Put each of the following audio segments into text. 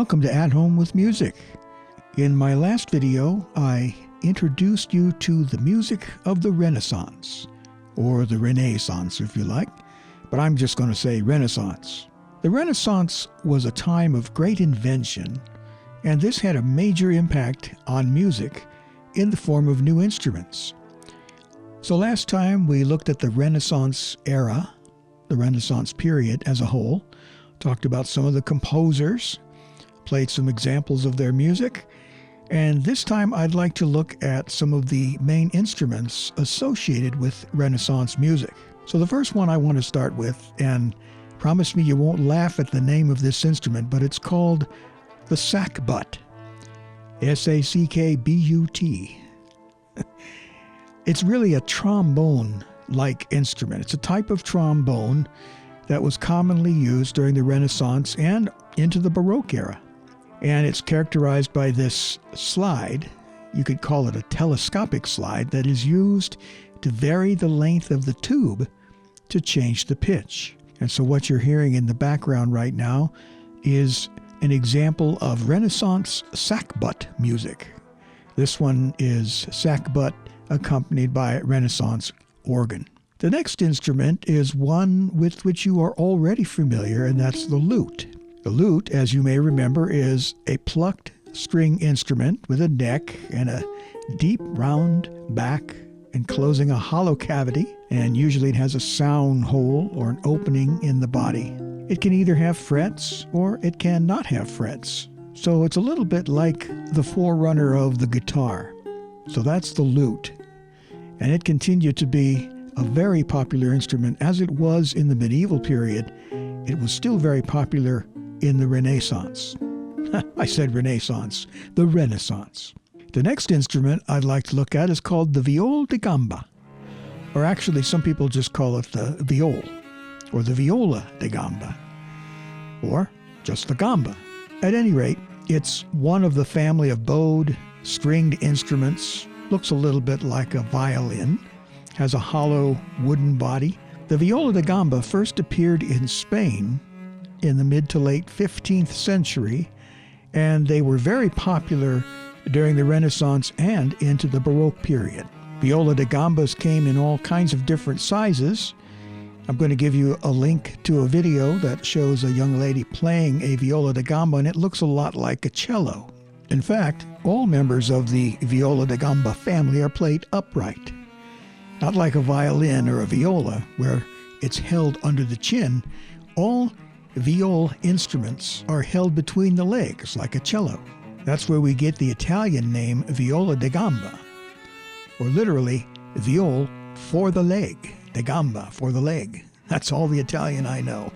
Welcome to At Home with Music. In my last video, I introduced you to the music of the Renaissance, or the Renaissance if you like, but I'm just going to say Renaissance. The Renaissance was a time of great invention, and this had a major impact on music in the form of new instruments. So last time we looked at the Renaissance era, the Renaissance period as a whole, talked about some of the composers, played some examples of their music, and this time I'd like to look at some of the main instruments associated with Renaissance music. So the first one I want to start with, and promise me you won't laugh at the name of this instrument, but it's called the Sackbut. S-A-C-K-B-U-T. It's really a trombone-like instrument. It's a type of trombone that was commonly used during the Renaissance and into the Baroque era. And it's characterized by this slide, you could call it a telescopic slide, that is used to vary the length of the tube to change the pitch. And so what you're hearing in the background right now is an example of Renaissance sackbut music. This one is sackbut accompanied by Renaissance organ. The next instrument is one with which you are already familiar, and that's the lute. The lute, as you may remember, is a plucked string instrument with a neck and a deep round back enclosing a hollow cavity, and usually it has a sound hole or an opening in the body. It can either have frets or it can not have frets. So it's a little bit like the forerunner of the guitar. So that's the lute. And it continued to be a very popular instrument as it was in the medieval period. It was still very popular in the Renaissance. I said Renaissance, the Renaissance. The next instrument I'd like to look at is called the Viola Da Gamba, or actually some people just call it the viol, or the Viola Da Gamba, or just the gamba. At any rate, it's one of the family of bowed, stringed instruments, looks a little bit like a violin, has a hollow wooden body. The Viola Da Gamba first appeared in Spain in the mid to late 15th century, and they were very popular during the Renaissance and into the Baroque period. Viola da Gambas came in all kinds of different sizes. I'm going to give you a link to a video that shows a young lady playing a Viola da Gamba, and it looks a lot like a cello. In fact, all members of the Viola da Gamba family are played upright. Not like a violin or a viola, where it's held under the chin. All viol instruments are held between the legs, like a cello. That's where we get the Italian name Viola da Gamba, or literally, viol for the leg, da gamba for the leg. That's all the Italian I know.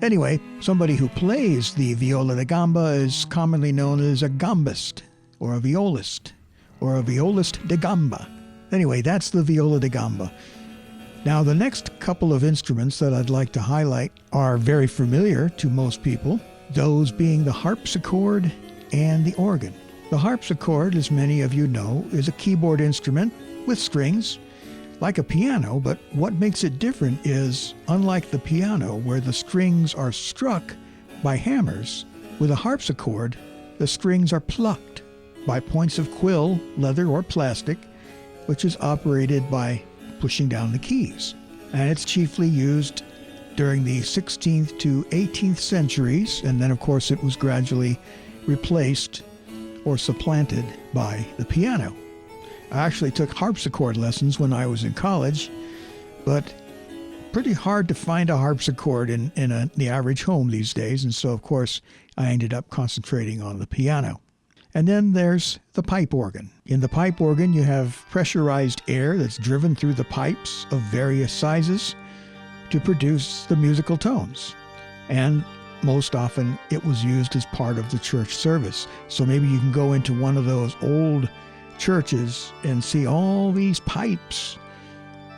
Anyway, somebody who plays the Viola da Gamba is commonly known as a gambist, or a violist da gamba. Anyway, that's the Viola da Gamba. Now, the next couple of instruments that I'd like to highlight are very familiar to most people, those being the harpsichord and the organ. The harpsichord, as many of you know, is a keyboard instrument with strings, like a piano, but what makes it different is, unlike the piano, where the strings are struck by hammers, with a harpsichord, the strings are plucked by points of quill, leather, or plastic, which is operated by pushing down the keys. And it's chiefly used during the 16th to 18th centuries, and then of course it was gradually replaced or supplanted by the piano. I actually took harpsichord lessons when I was in college, but pretty hard to find a harpsichord in the average home these days, and so of course I ended up concentrating on the piano. And then there's the pipe organ. In the pipe organ, you have pressurized air that's driven through the pipes of various sizes to produce the musical tones. And most often, it was used as part of the church service. So maybe you can go into one of those old churches and see all these pipes.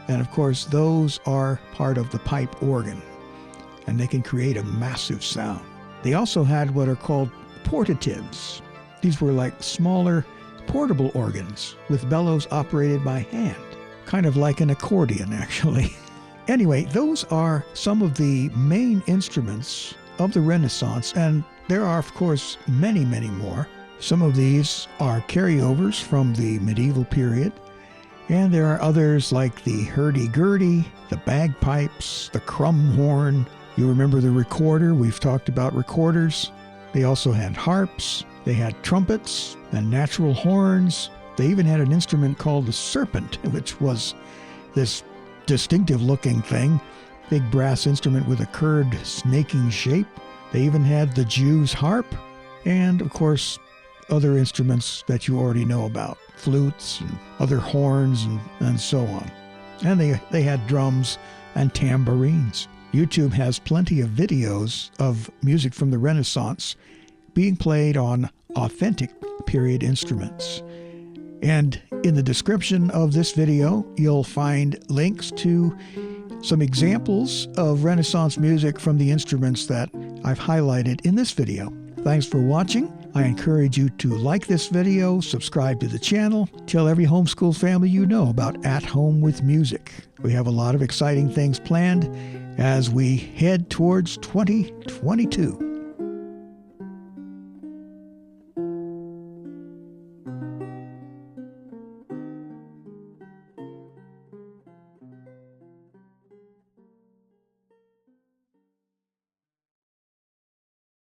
And of course, those are part of the pipe organ, and they can create a massive sound. They also had what are called portatives. These were like smaller portable organs with bellows operated by hand, kind of like an accordion, actually. Anyway, those are some of the main instruments of the Renaissance, and there are, of course, many, many more. Some of these are carryovers from the medieval period, and there are others like the hurdy-gurdy, the bagpipes, the crumhorn. You remember the recorder? We've talked about recorders. They also had harps, they had trumpets and natural horns. They even had an instrument called the serpent, which was this distinctive-looking thing, big brass instrument with a curved, snaking shape. They even had the Jew's harp, and, of course, other instruments that you already know about, flutes and other horns and so on. And they had drums and tambourines. YouTube has plenty of videos of music from the Renaissance being played on authentic period instruments. And in the description of this video, you'll find links to some examples of Renaissance music from the instruments that I've highlighted in this video. Thanks for watching. I encourage you to like this video, subscribe to the channel, tell every homeschool family you know about At Home with Music. We have a lot of exciting things planned as we head towards 2022.